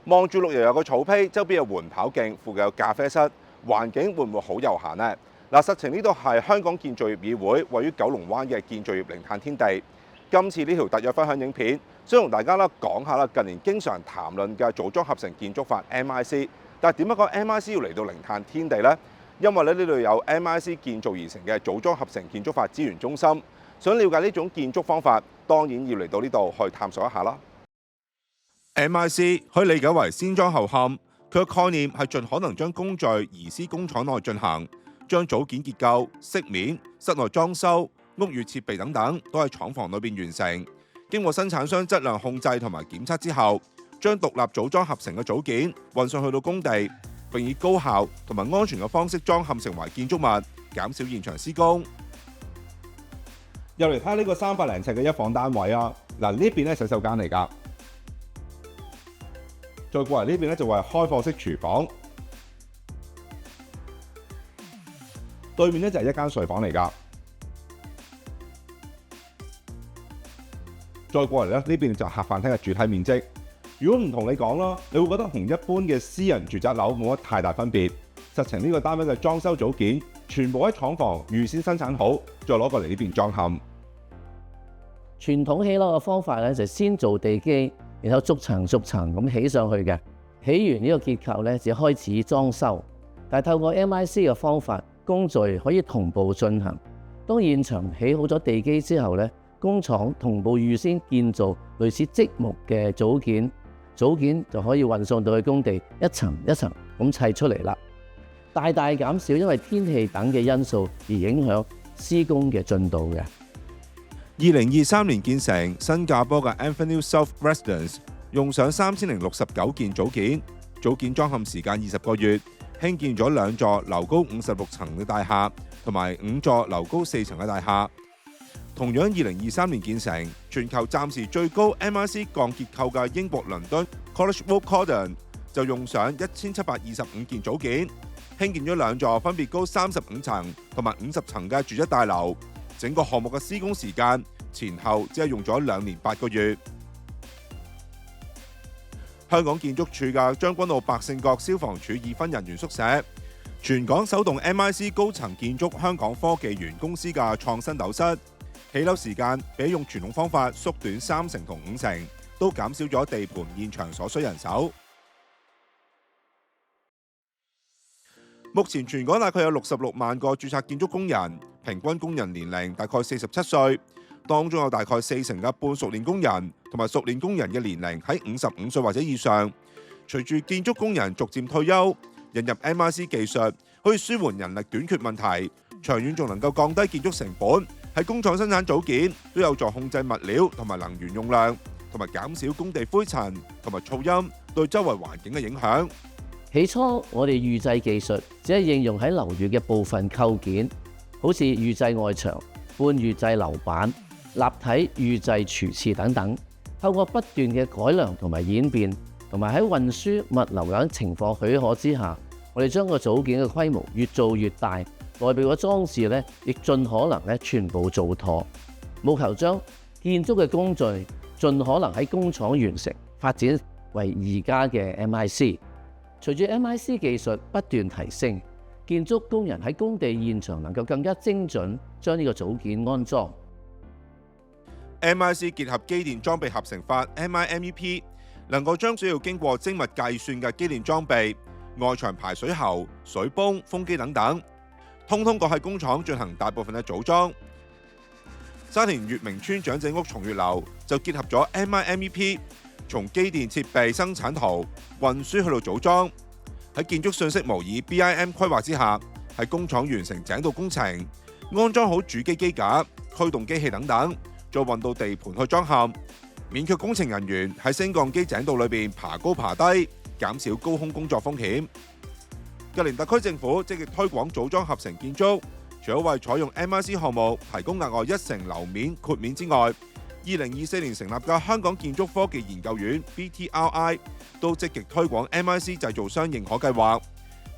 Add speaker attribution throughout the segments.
Speaker 1: 望住綠油油嘅草坯，周邊有緩跑徑，附近有咖啡室，環境會唔會好悠閒呢？嗱，實情呢度係香港建造業議會位於九龍灣嘅建造業零碳天地。今次呢條特約分享影片，想同大家講下近年經常談論嘅組裝合成建築法 MIC。但係點解個 MIC 要嚟到零碳天地呢？因為呢度有 MIC 建造而成嘅組裝合成建築法資源中心。想了解呢種建築方法，當然要嚟到呢度去探索一下啦。MIC 可以理解為先裝後嵌，佢嘅概念係盡可能將工序移師工廠內進行，將組件結構、飾面、室內裝修、屋宇設備等等都喺廠房裏邊完成，經過生產商質量控制同埋檢測之後，將獨立組裝合成嘅組件運上去到工地，並以高效同埋安全嘅方式裝嵌成為建築物，減少現場施工。又嚟睇下呢個300零尺嘅一房單位啊！嗱，呢邊咧洗手間嚟㗎。再過嚟呢邊咧就係開放式廚房，對面咧就係一間睡房嚟㗎。再過嚟咧呢邊就係客飯廳嘅主體面積。如果唔同你講啦，你會覺得同一般嘅私人住宅樓冇乜太大分別。實情呢個單位嘅裝修組件全部喺廠房預先生產好，再攞過嚟呢邊裝嵌。
Speaker 2: 傳統起樓嘅方法咧就先做地基，然後逐層咁起上去嘅。起完呢個結構咧，就開始裝修。但係透過 MIC 嘅方法，工序可以同步進行。當現場起好咗地基之後咧，工廠同步預先建造類似積木嘅組件，組件就可以運送到去工地，一層一層咁砌出嚟啦。大大減少因為天氣等嘅因素而影響施工嘅進度嘅。
Speaker 1: 2023年建成新加坡嘅 Avenue South Residence， 用上3069件組件，組件裝嵌時間20個月，興建咗2座樓高56層嘅大廈，同埋5座樓高4層嘅大廈。同樣2023年建成，全球暫時最高 MIC 鋼結構嘅英國倫敦 College Wood Cordon 就用上1725件組件，興建咗2座分別高35層同埋50層嘅住宅大樓。整個項目嘅施工時間前後只係用咗2年8個月。香港建築署嘅將軍澳百勝角消防處已婚人員宿舍，全港首棟 MIC 高層建築香港科技園公司嘅創新斗室，起樓時間比用傳統方法縮短3成同5成，都減少咗地盤現場所需人手。目前全港大概有66萬個註冊建築工人，平均工人年齡大概47歲，當中有大概40%嘅半熟練工人同埋熟練工人嘅年齡喺55歲或者以上。隨住建築工人逐漸退休，引入 MIC 技術可以舒緩人力短缺問題，長遠仲能夠降低建築成本。喺工廠生產組件都有助控制物料同埋能源用量，同埋減少工地灰塵同埋噪音對周圍環境嘅影響。
Speaker 2: 起初我哋預製技術只係應用喺樓宇嘅部分構件，好似預製外牆、半預製樓板、立體預製廚廁等等。透過不斷嘅改良同埋演變，同埋喺運輸物流等情況許可之下，我哋將個組件嘅規模越做越大，內部嘅裝置咧亦盡可能全部做妥，務求將建築嘅工序盡可能喺工廠完成，發展為而家嘅 MIC。隨住 MIC 技術不斷提升，建築工人喺工地現場能夠更加精準將呢個組件安裝。
Speaker 1: MIC 結合機電裝備合成法 MIMEP， 能夠將需要經過精密計算嘅機電裝備、外牆排水喉、水泵、風機等等，通過喺工廠進行大部分嘅組裝。沙田月明邨長者屋松月樓就結合咗 MIMEP， 從機電設備生產圖運輸去到組裝，喺建築信息模擬 BIM 規劃之下，喺工廠完成井道工程，安裝好主機機架、驅動機器等等，再運到地盤去裝嵌，免卻工程人員喺升降機井道裏邊爬高爬低，減少高空工作風險。近年特區政府積極推廣組裝合成建築，除咗為採用 MIC 項目提供額外1成樓面豁免之外，2024年成立嘅香港建築科技研究院 BTRI 都積極推廣 MIC 製造商認可計劃，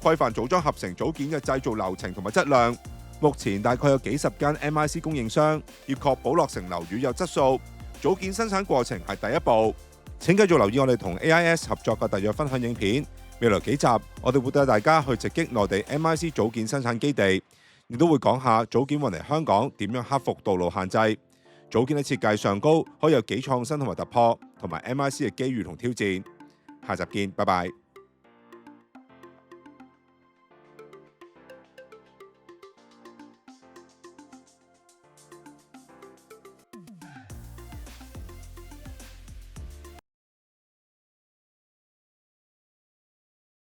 Speaker 1: 規範組裝合成組件嘅製造流程同埋質量。目前大概有幾十間 MIC 供應商，要確保落成樓宇有質素。組件生產過程係第一步，請繼續留意我哋同 AIS 合作嘅特約分享影片。未來幾集我哋會帶大家去直擊內地 MIC 組件生產基地，亦都會講下組件運嚟香港點樣克服道路限制。組件喺設計上高可以有幾創新同埋突破，同埋 MIC 嘅機遇同挑戰。下集見，拜拜。